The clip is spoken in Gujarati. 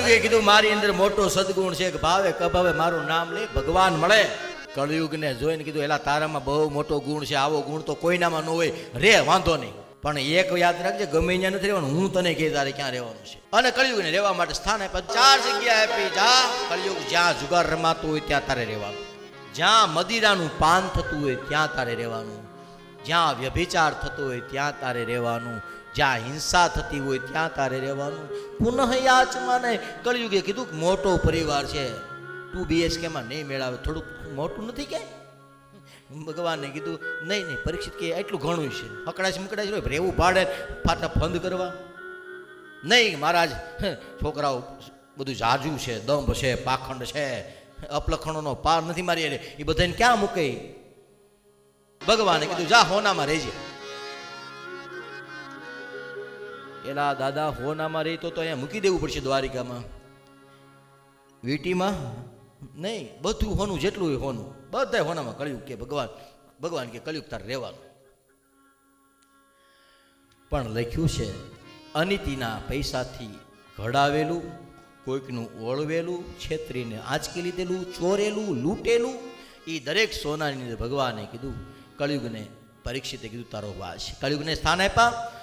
કળિયુગે કીધું મારી અંદર મોટો સદગુણ છે કે ભાવે કભાવે મારું નામ લે ભગવાન મળે. કળિયુગને જોઈને કીધું એલા તારામાં બહુ મોટો ગુણ છે, આવો ગુણ તો કોઈનામાં ન હોય, રે વાંધો નહીં, પણ એક યાદ રાખજે ગમે ત્યાં નથી રહેવાનું, હું તને કહે તારે ક્યાં રહેવાનું છે. અને કળિયુગને રહેવા માટે સ્થાન આપ્યા, 4 જગ્યા આપી. જા કળિયુગ, જ્યાં જુગાર રમાતું હોય ત્યાં તારે રહેવાનું, જ્યાં મદિરાનું પાન થતું હોય ત્યાં તારે રહેવાનું, જ્યાં વ્યભિચાર થતો હોય ત્યાં તારે રહેવાનું, જ્યાં હિંસા થતી હોય ત્યાં તારે રહેવાનું. પુનઃ યાચમાં નહીં. કળિયુગે કીધું મોટો પરિવાર છે, 2 BHK માં નહીં મેળાવે, થોડુંક મોટું નથી કે? ભગવાને કીધું નહીં પરીક્ષિત કે એટલું ઘણું છે, અકડાશ મકડાશ હોય રહેવું ભાડે ફાટા ફંદ કરવા નહીં. મહારાજ છોકરાઓ બધું જાજુ છે, દંભ છે, પાખંડ છે, અપલખણોનો પાર નથી મારી, એ બધાને ક્યાં મૂકે? ભગવાને કીધું જા હોનામાં રહેજે. એલા દાદા હોનામાં રહી તો અહીંયા મૂકી દેવું પડશે, દ્વારિકામાં વીટીમાં નહીં, બધું હોનું જેટલું હોય હોનું બધા હોનામાં. કળિયુગ કે ભગવાન કે કળિયુગ તારે રહેવાનું. પણ લખ્યું છે અનીતિના પૈસાથી ઘડાવેલું, કોઈકનું ઓળવેલું, છેતરીને આંચકી લીધેલું, ચોરેલું, લૂંટેલું, એ દરેક સોનાની અંદર ભગવાને કીધું કળિયુગને, પરીક્ષિતે કીધું તારો વાસ. કળિયુગને સ્થાન આપ્યા.